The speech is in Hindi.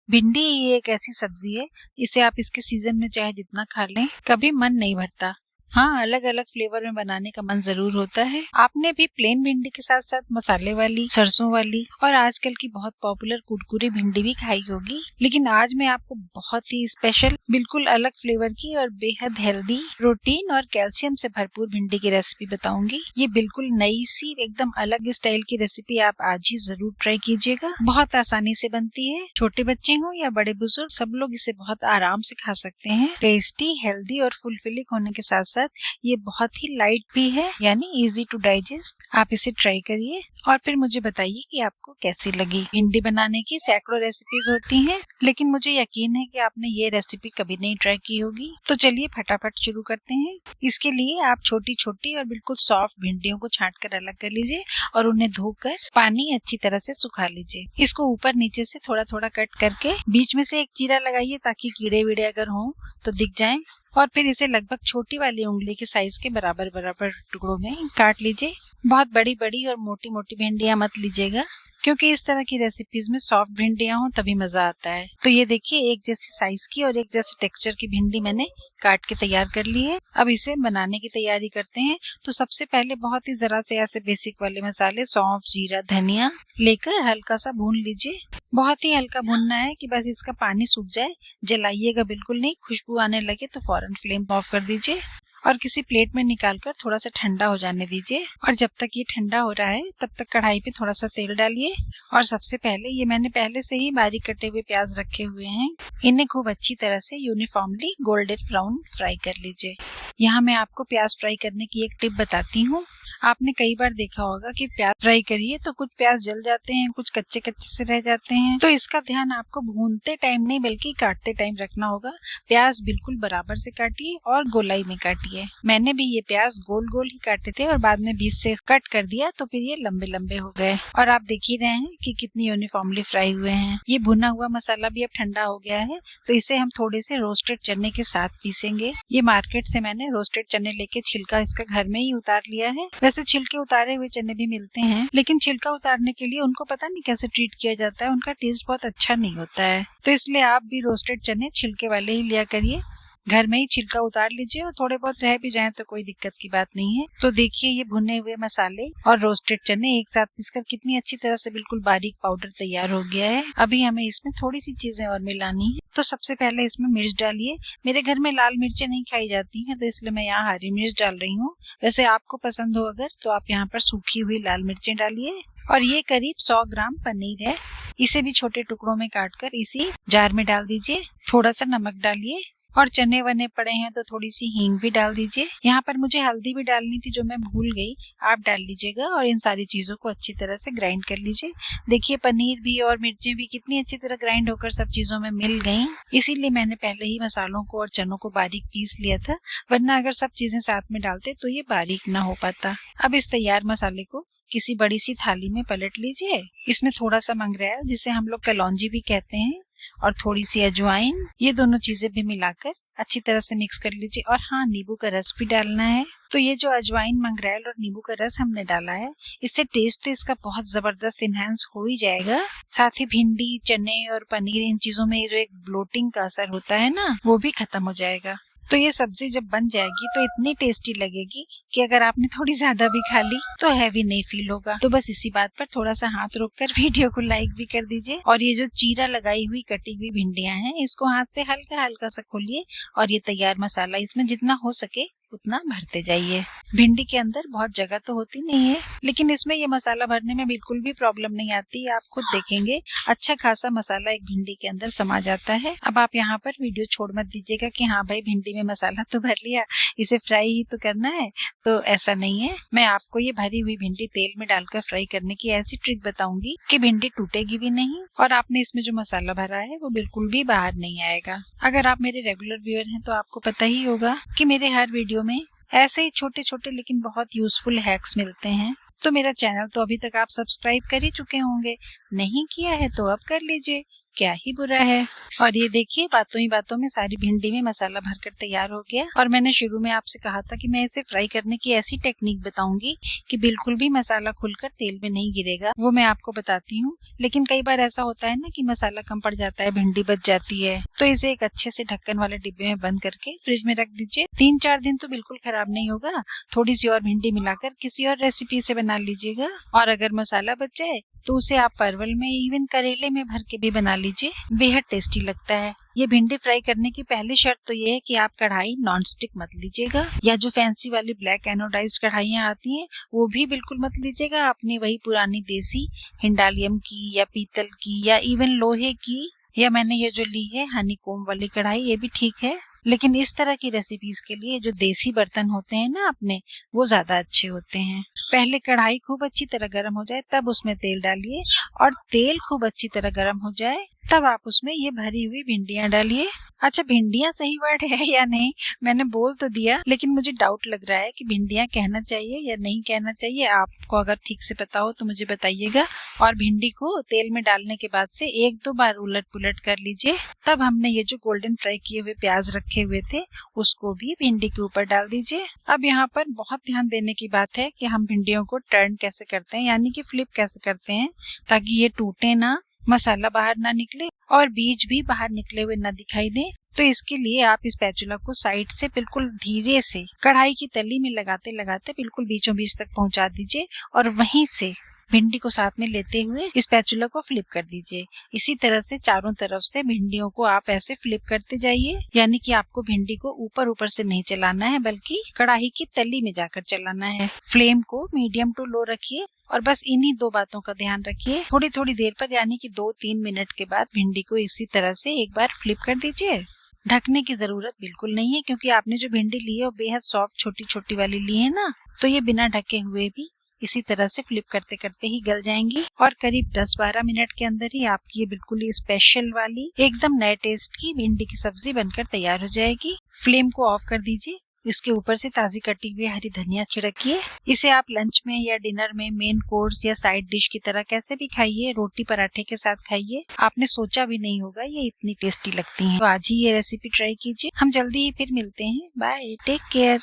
भिंडी ये एक ऐसी सब्जी है, इसे आप इसके सीजन में चाहे जितना खा लें कभी मन नहीं भरता। हाँ, अलग अलग फ्लेवर में बनाने का मन जरूर होता है। आपने भी प्लेन भिंडी के साथ साथ मसाले वाली, सरसों वाली और आजकल की बहुत पॉपुलर कुरकुरी भिंडी भी खाई होगी। लेकिन आज मैं आपको बहुत ही स्पेशल, बिल्कुल अलग फ्लेवर की और बेहद हेल्दी, प्रोटीन और कैल्शियम से भरपूर भिंडी की रेसिपी बताऊंगी। ये बिल्कुल नई सी एकदम अलग स्टाइल की रेसिपी आप आज ही जरूर ट्राई कीजिएगा। बहुत आसानी से बनती है, छोटे बच्चे हो या बड़े बुजुर्ग सब लोग इसे बहुत आराम से खा सकते हैं। टेस्टी, हेल्दी और फुलफिलिंग होने के साथ साथ ये बहुत ही लाइट भी है, यानी इजी टू डाइजेस्ट। आप इसे ट्राई करिए और फिर मुझे बताइए कि आपको कैसी लगी। भिंडी बनाने की सैकड़ों रेसिपीज होती हैं, लेकिन मुझे यकीन है कि आपने ये रेसिपी कभी नहीं ट्राई की होगी। तो चलिए फटाफट शुरू करते हैं। इसके लिए आप छोटी छोटी और बिल्कुल सॉफ्ट भिंडियों को छांट कर अलग कर लीजिए और उन्हें धोकर पानी अच्छी तरह से सुखा लीजिए। इसको ऊपर नीचे से थोड़ा थोड़ा कट करके बीच में से एक चीरा लगाइए ताकि कीड़े वीड़े अगर हों तो दिख जाएं। और फिर इसे लगभग छोटी वाली उंगली के साइज के बराबर बराबर टुकड़ों में काट लीजिए। बहुत बड़ी बड़ी और मोटी मोटी भिंडियां मत लीजिएगा, क्योंकि इस तरह की रेसिपीज में सॉफ्ट भिंडियां हो तभी मजा आता है। तो ये देखिए, एक जैसी साइज की और एक जैसे टेक्सचर की भिंडी मैंने काट के तैयार कर ली है। अब इसे बनाने की तैयारी करते हैं। तो सबसे पहले बहुत ही जरा से ऐसे बेसिक वाले मसाले, सौंफ, जीरा, धनिया लेकर हल्का सा भून लीजिए। बहुत ही हल्का भूनना है कि बस इसका पानी सूख जाए, जलाइएगा बिल्कुल नहीं। खुशबू आने लगे तो फौरन फ्लेम ऑफ कर दीजिए और किसी प्लेट में निकालकर थोड़ा सा ठंडा हो जाने दीजिए। और जब तक ये ठंडा हो रहा है तब तक कढ़ाई पे थोड़ा सा तेल डालिए और सबसे पहले ये मैंने पहले से ही बारीक कटे हुए प्याज रखे हुए हैं, इन्हें खूब अच्छी तरह से यूनिफॉर्मली गोल्डन ब्राउन फ्राई कर लीजिए। यहाँ मैं आपको प्याज फ्राई करने की एक टिप बताती हूँ। आपने कई बार देखा होगा कि प्याज फ्राई करिए तो कुछ प्याज जल जाते हैं, कुछ कच्चे कच्चे से रह जाते हैं। तो इसका ध्यान आपको भूनते टाइम नहीं बल्कि काटते टाइम रखना होगा। प्याज बिल्कुल बराबर से काटिए और गोलाई में काटिए। मैंने भी ये प्याज गोल गोल ही काटे थे और बाद में बीच से कट कर दिया तो फिर ये लंबे लंबे हो गए। और आप देख ही रहे हैं कि कितनी यूनिफॉर्मली फ्राई हुए हैं। ये भुना हुआ मसाला भी अब ठंडा हो गया है, तो इसे हम थोड़े से रोस्टेड चने के साथ पीसेंगे। ये मार्केट से मैंने रोस्टेड चने लेके छिलका इसका घर में ही उतार लिया है। वैसे छिलके उतारे हुए चने भी मिलते हैं, लेकिन छिलका उतारने के लिए उनको पता नहीं कैसे ट्रीट किया जाता है, उनका टेस्ट बहुत अच्छा नहीं होता है। तो इसलिए आप भी रोस्टेड चने छिलके वाले ही लिया करिए। घर में ही छिलका उतार लीजिए और थोड़े बहुत रह भी जाएं तो कोई दिक्कत की बात नहीं है। तो देखिए, ये भुने हुए मसाले और रोस्टेड चने एक साथ पीसकर कितनी अच्छी तरह से बिल्कुल बारीक पाउडर तैयार हो गया है। अभी हमें इसमें थोड़ी सी चीजें और मिलानी है। तो सबसे पहले इसमें मिर्च डालिए। मेरे घर में लाल मिर्चें नहीं खाई जाती हैं, तो इसलिए मैं यहाँ हरी मिर्च डाल रही हूँ। वैसे आपको पसंद हो अगर तो आप यहाँ पर सूखी हुई लाल मिर्चें डालिए। और ये करीब 100 ग्राम पनीर है, इसे भी छोटे टुकड़ों में काटकर इसी जार में डाल दीजिए। थोड़ा सा नमक डालिए और चने वने पड़े हैं तो थोड़ी सी हींग भी डाल दीजिए। यहाँ पर मुझे हल्दी भी डालनी थी जो मैं भूल गई, आप डाल लीजिएगा। और इन सारी चीजों को अच्छी तरह से ग्राइंड कर लीजिए। देखिए, पनीर भी और मिर्चें भी कितनी अच्छी तरह ग्राइंड होकर सब चीजों में मिल गई। इसीलिए मैंने पहले ही मसालों को और चनों को बारीक पीस लिया था, वरना अगर सब चीजें साथ में डालते तो ये बारीक ना हो पाता। अब इस तैयार मसाले को किसी बड़ी सी थाली में पलट लीजिए। इसमें थोड़ा सा मंगरेल, जिसे हम लोग कलौंजी भी कहते हैं, और थोड़ी सी अजवाइन, ये दोनों चीजें भी मिलाकर अच्छी तरह से मिक्स कर लीजिए। और हाँ, नींबू का रस भी डालना है। तो ये जो अजवाइन, मंगरेल और नींबू का रस हमने डाला है, इससे टेस्ट तो इसका बहुत जबरदस्त इनहेंस हो ही जाएगा। साथ ही भिंडी, चने और पनीर, इन चीजों में जो एक ब्लोटिंग का असर होता है ना, वो भी खत्म हो जाएगा। तो ये सब्जी जब बन जाएगी तो इतनी टेस्टी लगेगी कि अगर आपने थोड़ी ज्यादा भी खा ली तो हैवी नहीं फील होगा। तो बस इसी बात पर थोड़ा सा हाथ रोककर वीडियो को लाइक भी कर दीजिए। और ये जो चीरा लगाई हुई कटी हुई भिंडियां हैं, इसको हाथ से हल्का हल्का सा खोलिए और ये तैयार मसाला इसमें जितना हो सके उतना भरते जाइए। भिंडी के अंदर बहुत जगह तो होती नहीं है, लेकिन इसमें ये मसाला भरने में बिल्कुल भी प्रॉब्लम नहीं आती। आप खुद देखेंगे, अच्छा खासा मसाला एक भिंडी के अंदर समा जाता है। अब आप यहाँ पर वीडियो छोड़ मत दीजिएगा कि हाँ भाई, भिंडी में मसाला तो भर लिया, इसे फ्राई ही तो करना है। तो ऐसा नहीं है। मैं आपको ये भरी हुई भिंडी तेल में डालकर फ्राई करने की ऐसी ट्रिक बताऊंगी कि भिंडी टूटेगी भी नहीं और आपने इसमें जो मसाला भरा है वो बिल्कुल भी बाहर नहीं आएगा। अगर आप मेरे रेगुलर व्यूअर हैं तो आपको पता ही होगा कि मेरे हर वीडियो में ऐसे ही छोटे छोटे लेकिन बहुत यूजफुल हैक्स मिलते हैं। तो मेरा चैनल तो अभी तक आप सब्सक्राइब कर ही चुके होंगे, नहीं किया है तो अब कर लीजिए, क्या ही बुरा है। और ये देखिए, बातों ही बातों में सारी भिंडी में मसाला भरकर तैयार हो गया। और मैंने शुरू में आपसे कहा था कि मैं इसे फ्राई करने की ऐसी टेक्निक बताऊंगी कि बिल्कुल भी मसाला खुलकर तेल में नहीं गिरेगा, वो मैं आपको बताती हूँ। लेकिन कई बार ऐसा होता है ना कि मसाला कम पड़ जाता है, भिंडी बच जाती है, तो इसे एक अच्छे से ढक्कन वाले डिब्बे में बंद करके फ्रिज में रख दीजिए। 3-4 दिन तो बिल्कुल खराब नहीं होगा। थोड़ी सी और भिंडी मिलाकर किसी और रेसिपी से बना लीजिएगा। और अगर मसाला बच जाए तो उसे आप परवल में, इवन करेले में भर के भी बना लीजिए, बेहद टेस्टी लगता है। ये भिंडी फ्राई करने की पहली शर्त तो ये है कि आप कढ़ाई नॉन स्टिक मत लीजिएगा, या जो फैंसी वाली ब्लैक एनोडाइज्ड कढ़ाइयाँ आती हैं वो भी बिल्कुल मत लीजिएगा। अपनी वही पुरानी देसी हिंडालियम की या पीतल की या इवन लोहे की, या मैंने ये जो ली है हनीकॉम वाली कढ़ाई, ये भी ठीक है। लेकिन इस तरह की रेसिपीज के लिए जो देसी बर्तन होते हैं ना अपने, वो ज्यादा अच्छे होते हैं। पहले कढ़ाई खूब अच्छी तरह गर्म हो जाए तब उसमें तेल डालिए, और तेल खूब अच्छी तरह गर्म हो जाए तब आप उसमें ये भरी हुई भिंडियां डालिए। अच्छा, भिंडियां सही वर्ड है या नहीं मैंने बोल तो दिया, लेकिन मुझे डाउट लग रहा है कि भिंडियां कहना चाहिए या नहीं कहना चाहिए। आपको अगर ठीक से पता हो तो मुझे बताइएगा। और भिंडी को तेल में डालने के बाद से 1-2 बार उलट पुलट कर लीजिए। तब हमने ये जो गोल्डन फ्राई किए हुए प्याज रखे हुए थे उसको भी भिंडी के ऊपर डाल दीजिए। अब यहाँ पर बहुत ध्यान देने की बात है कि हम भिंडियों को टर्न कैसे करते हैं, यानी कि फ्लिप कैसे करते हैं, ताकि ये टूटे ना, मसाला बाहर ना निकले और बीज भी बाहर निकले हुए ना दिखाई दे। तो इसके लिए आप इस स्पैचुला को साइड से बिल्कुल धीरे से कढ़ाई की तली में लगाते लगाते बिल्कुल बीचों बीच तक पहुंचा दीजिए, और वहीं से भिंडी को साथ में लेते हुए इस स्पैचुला को फ्लिप कर दीजिए। इसी तरह से चारों तरफ से भिंडियों को आप ऐसे फ्लिप करते जाइए, यानी कि आपको भिंडी को ऊपर ऊपर से नहीं चलाना है, बल्कि कढ़ाई की तली में जाकर चलाना है। फ्लेम को मीडियम टू लो रखिए और बस इन्हीं 2 बातों का ध्यान रखिए। थोड़ी थोड़ी देर पर, यानी कि 2-3 मिनट के बाद भिंडी को इसी तरह से एक बार फ्लिप कर दीजिए। ढकने की जरूरत बिल्कुल नहीं है, क्योंकि आपने जो भिंडी ली है वो बेहद सॉफ्ट छोटी छोटी वाली ली है ना, तो ये बिना ढके हुए भी इसी तरह से फ्लिप करते करते ही गल जाएंगी। और करीब 10-12 मिनट के अंदर ही आपकी ये बिल्कुल ही स्पेशल वाली एकदम नए टेस्ट की भिंडी की सब्जी बनकर तैयार हो जाएगी। फ्लेम को ऑफ कर दीजिए, इसके ऊपर से ताजी कटी हुई हरी धनिया छिड़किए। इसे आप लंच में या डिनर में मेन कोर्स या साइड डिश की तरह कैसे भी खाइए, रोटी पराठे के साथ खाइए, आपने सोचा भी नहीं होगा ये इतनी टेस्टी लगती हैं। तो आज ही ये रेसिपी ट्राई कीजिए। हम जल्दी ही फिर मिलते हैं। Bye, take care.